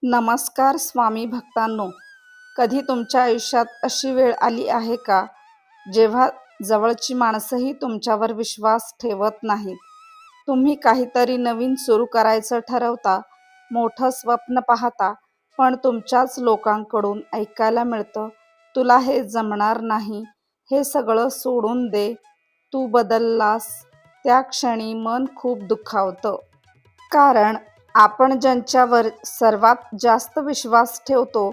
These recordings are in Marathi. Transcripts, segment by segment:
नमस्कार स्वामी भक्तांनो. कधी तुमच्या आयुष्यात अशी वेळ आली आहे का, जेव्हा जवळची माणसंही तुमच्यावर विश्वास ठेवत नाहीत? तुम्ही काहीतरी नवीन सुरू करायचं ठरवता, मोठं स्वप्न पाहता, पण तुमच्याच लोकांकडून ऐकायला मिळतं, तुला हे जमणार नाही, हे सगळं सोडून दे, तू बदललास. त्या क्षणी मन खूप दुखावतं. कारण आपण ज्यांच्यावर सर्वात जास्त विश्वास ठेवतो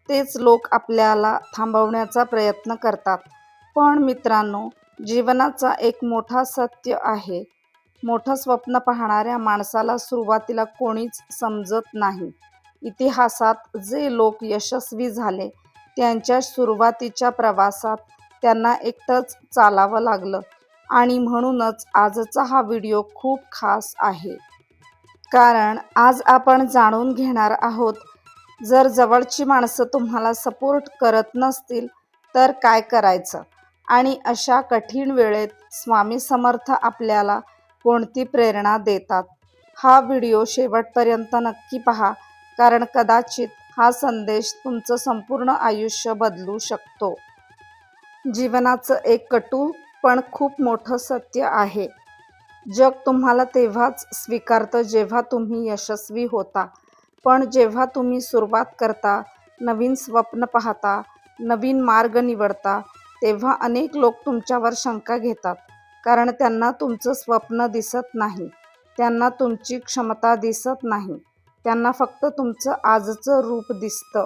तेच लोक आपल्याला थांबवण्याचा प्रयत्न करतात. पण मित्रांनो, जीवनाचा एक मोठा सत्य आहे. मोठं स्वप्न पाहणाऱ्या माणसाला सुरुवातीला कोणीच समजत नाही. इतिहासात जे लोक यशस्वी झाले त्यांच्या सुरुवातीच्या प्रवासात त्यांना एकटंच चालावं लागलं. आणि म्हणूनच आजचा हा व्हिडिओ खूप खास आहे. कारण आज आपण जाणून घेणार आहोत, जर जवळची माणसं तुम्हाला सपोर्ट करत नसतील तर काय करायचं, आणि अशा कठीण वेळेत स्वामी समर्थ आपल्याला कोणती प्रेरणा देतात. हा व्हिडिओ शेवटपर्यंत नक्की पहा, कारण कदाचित हा संदेश तुमचं संपूर्ण आयुष्य बदलू शकतो. जीवनाचं एक कटू पण खूप मोठं सत्य आहे. जग तुम्हाला तेव्हाच स्वीकारतं जेव्हा तुम्ही यशस्वी होता. पण जेव्हा तुम्ही सुरुवात करता, नवीन स्वप्न पाहता, नवीन मार्ग निवडता, तेव्हा अनेक लोक तुमच्यावर शंका घेतात. कारण त्यांना तुमचं स्वप्न दिसत नाही, त्यांना तुमची क्षमता दिसत नाही, त्यांना फक्त तुमचं आजचं रूप दिसतं.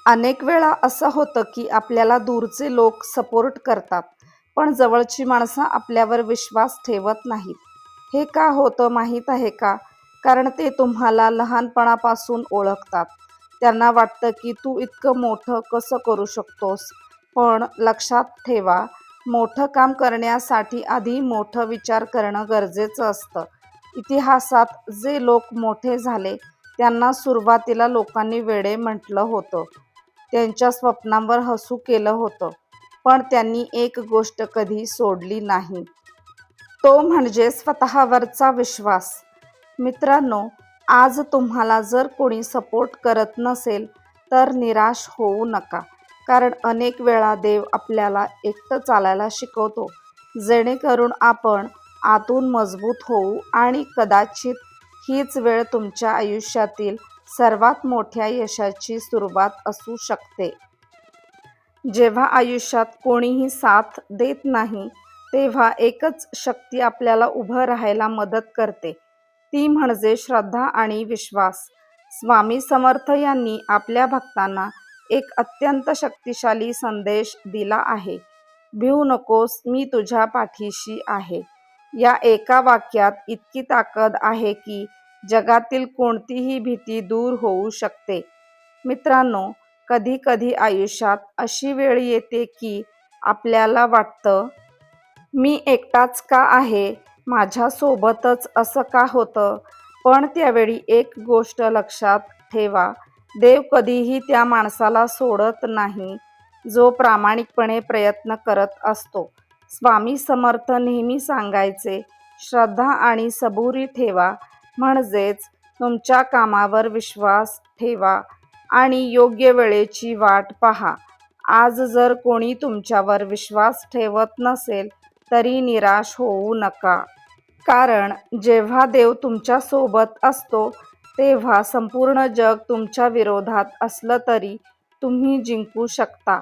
अनेक वेळा असं होतं की आपल्याला दूरचे लोक सपोर्ट करतात, पण जवळची माणसं आपल्यावर विश्वास ठेवत नाहीत. हे का होतं माहीत आहे का? कारण ते तुम्हाला लहानपणापासून ओळखतात. त्यांना वाटतं की तू इतकं मोठं कसं करू शकतोस. पण लक्षात ठेवा, मोठं काम करण्यासाठी आधी मोठं विचार करणं गरजेचं असतं. इतिहासात जे लोक मोठे झाले त्यांना सुरुवातीला लोकांनी वेडे म्हटलं होतं. त्यांच्या स्वप्नांवर हसू केलं होतं. पण त्यांनी एक गोष्ट कधी सोडली नाही. तो म्हणजे स्वतःवरचा विश्वास. मित्रांनो, आज तुम्हाला जर कोणी सपोर्ट करत नसेल तर निराश होऊ नका. कारण अनेक वेळा देव आपल्याला एकटं चालायला शिकवतो, जेणेकरून आपण आतून मजबूत होऊ. आणि कदाचित हीच वेळ तुमच्या आयुष्यातील सर्वात मोठ्या यशाची सुरुवात असू शकते. जेव्हा आयुष्यात कोणीही साथ देत नाही, तेव्हा एकच शक्ती आपल्याला उभं राहायला मदत करते, ती म्हणजे श्रद्धा आणि विश्वास. स्वामी समर्थ यांनी आपल्या भक्तांना एक अत्यंत शक्तिशाली संदेश दिला आहे. भिवू नकोस, मी तुझ्या पाठीशी आहे. या एका वाक्यात इतकी ताकद आहे की जगातील कोणतीही भीती दूर होऊ शकते. मित्रांनो, कधी कधी आयुष्यात अशी वेळ येते की आपल्याला वाटतं, मी एकटाच का आहे, माझ्यासोबतच असं का होतं. पण त्यावेळी एक गोष्ट लक्षात ठेवा, देव कधीही त्या माणसाला सोडत नाही जो प्रामाणिकपणे प्रयत्न करत असतो. स्वामी समर्थ नेहमी सांगायचे, श्रद्धा आणि सबुरी ठेवा, म्हणजेच तुमच्या कामावर विश्वास ठेवा आणि योग्य वेळेची वाट पहा. आज जर कोणी तुमच्यावर विश्वास ठेवत नसेल तरी निराश होऊ नका. कारण जेव्हा देव तुमच्या सोबत असतो तेव्हा संपूर्ण जग तुमच्या विरोधात असलं तरी तुम्ही जिंकू शकता.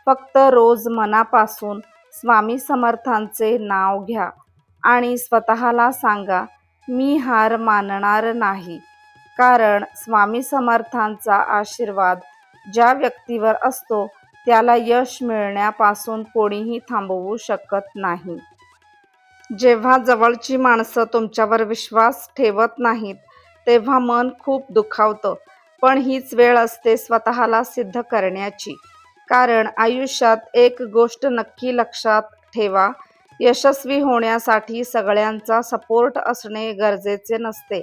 फक्त रोज मनापासून स्वामी समर्थांचे नाव घ्या आणि स्वतःला सांगा, मी हार मानणार नाही. कारण स्वामी समर्थांचा आशीर्वाद ज्या व्यक्तीवर असतो त्याला यश मिळण्यापासून कोणीही थांबवू शकत नाही. जेव्हा जवळची माणसं तुमच्यावर विश्वास ठेवत नाहीत तेव्हा मन खूप दुखावतं. पण हीच वेळ असते स्वतःला सिद्ध करण्याची. कारण आयुष्यात एक गोष्ट नक्की लक्षात ठेवा, यशस्वी होण्यासाठी सगळ्यांचा सपोर्ट असणे गरजेचे नसते,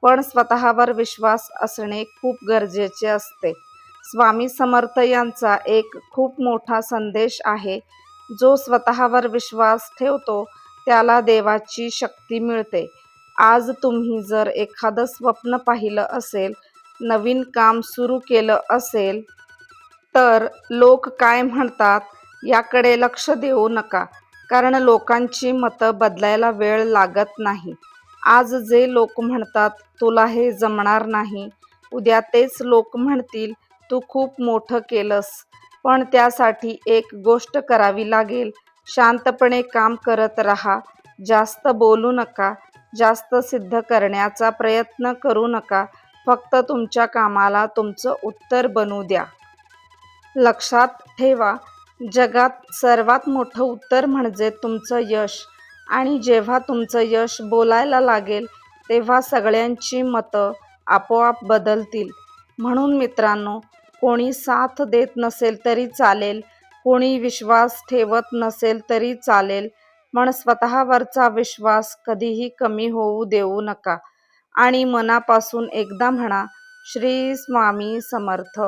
पण स्वतःवर विश्वास असणे खूप गरजेचे असते. स्वामी समर्थ यांचा एक खूप मोठा संदेश आहे, जो स्वतःवर विश्वास ठेवतो त्याला देवाची शक्ती मिळते. आज तुम्ही जर एखादं स्वप्न पाहिलं असेल नवीन काम सुरू केलं असेल तर लोक काय म्हणतात याकडे लक्ष देऊ नका, कारण लोकांची मतं बदलायला वेळ लागत नाही. आज जे लोक म्हणतात तुला हे जमणार नाही, उद्या तेच लोक म्हणतील तू खूप मोठं केलंस. पण त्यासाठी एक गोष्ट करावी लागेल, शांतपणे काम करत राहा. जास्त बोलू नका, जास्त सिद्ध करण्याचा प्रयत्न करू नका. फक्त तुमच्या कामाला तुमचं उत्तर बनू द्या. लक्षात ठेवा, जगात सर्वात मोठं उत्तर म्हणजे तुमचं यश. आणि जेव्हा तुमचं यश बोलायला लागेल तेव्हा सगळ्यांची मतं आपोआप बदलतील. म्हणून मित्रांनो, कोणी साथ देत नसेल तरी चालेल, कोणी विश्वास ठेवत नसेल तरी चालेल, पण स्वतःवरचा विश्वास कधीही कमी होऊ देऊ नका. आणि मनापासून एकदा म्हणा, श्री स्वामी समर्थ.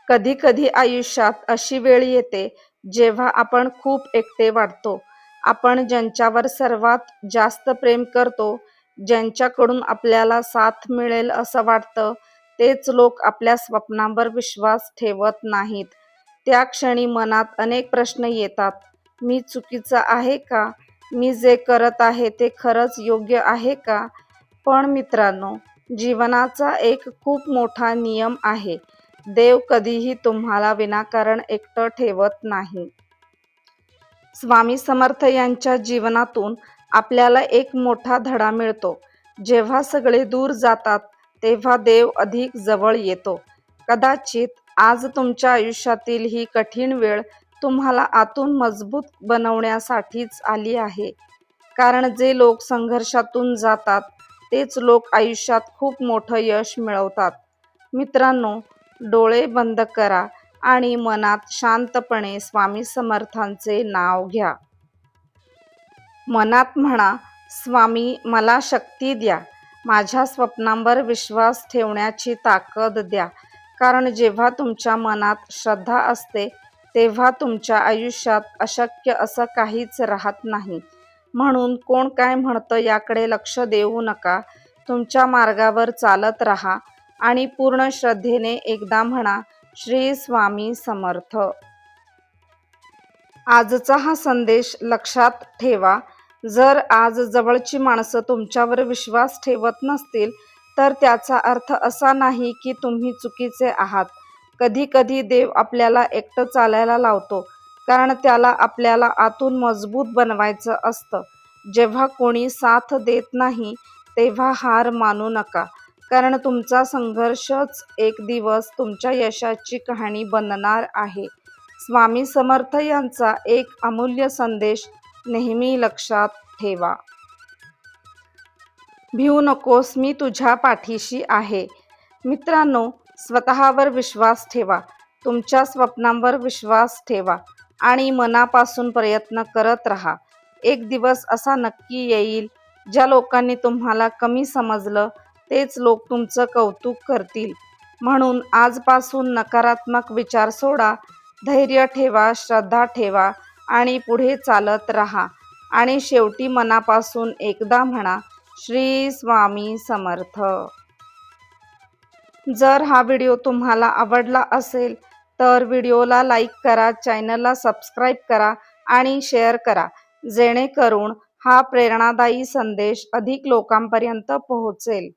कधी कधी आयुष्यात अशी वेळ येते जेव्हा आपण खूप एकटे वाटतो. आपण ज्यांच्यावर सर्वात जास्त प्रेम करतो, ज्यांच्याकडून आपल्याला साथ मिळेल असं वाटतं, तेच लोक आपल्या स्वप्नांवर विश्वास ठेवत नाहीत. त्या क्षणी मनात अनेक प्रश्न येतात. मी चुकीचं आहे का? मी जे करत आहे ते खरंच योग्य आहे का? पण मित्रांनो, जीवनाचा एक खूप मोठा नियम आहे. देव कधीही तुम्हाला विनाकारण एकटं ठेवत नाही. स्वामी समर्थ यांच्या जीवनातून आपल्याला एक मोठा धडा मिळतो. जेव्हा सगळे दूर जातात तेव्हा देव अधिक जवळ येतो. कदाचित आज तुमच्या आयुष्यातील ही कठीण वेळ तुम्हाला आतून मजबूत बनवण्यासाठीच आली आहे. कारण जे लोक संघर्षातून जातात तेच लोक आयुष्यात खूप मोठं यश मिळवतात. मित्रांनो, डोळे बंद करा आणि मनात शांतपणे स्वामी समर्थांचे नाव घ्या. मनात म्हणा, स्वामी मला शक्ती द्या, माझ्या स्वप्नांवर विश्वास ठेवण्याची ताकद द्या. कारण जेव्हा तुमच्या मनात श्रद्धा असते तेव्हा तुमच्या आयुष्यात अशक्य असं काहीच राहत नाही. म्हणून कोण काय म्हणतं याकडे लक्ष देऊ नका. तुमच्या मार्गावर चालत राहा आणि पूर्ण श्रद्धेने एकदा म्हणा, श्री स्वामी समर्थ. आजचा हा संदेश लक्षात ठेवा. जर आज जवळची माणसं तुमच्यावर विश्वास ठेवत नसतील तर त्याचा अर्थ असा नाही की तुम्ही चुकीचे आहात. कधी कधी देव आपल्याला एकटं चालायला लावतो, कारण त्याला आपल्याला आतून मजबूत बनवायचं असतं. जेव्हा कोणी साथ देत नाही तेव्हा हार मानू नका, कारण तुमचा संघर्षच एक दिवस तुमच्या यशाची कहाणी बनणार आहे. स्वामी समर्थ यांचा एक अमूल्य संदेश नेहमी लक्षात ठेवा. भिवू नकोस, मी तुझ्या पाठीशी आहे. मित्रांनो, स्वतःवर विश्वास ठेवा, तुमच्या स्वप्नांवर विश्वास ठेवा आणि मनापासून प्रयत्न करत राहा. एक दिवस असा नक्की येईल ज्या लोकांनी तुम्हाला कमी समजलं तेच लोक तुमचं कौतुक करतील. म्हणून आजपासून नकारात्मक विचार सोडा, धैर्य ठेवा, श्रद्धा ठेवा आणि पुढे चालत राहा. आणि शेवटी मनापासून एकदा म्हणा, श्री स्वामी समर्थ. जर हा व्हिडिओ तुम्हाला आवडला असेल तर व्हिडिओला लाईक करा, चॅनलला सबस्क्राईब करा आणि शेअर करा, जेणेकरून हा प्रेरणादायी संदेश अधिक लोकांपर्यंत पोहोचेल.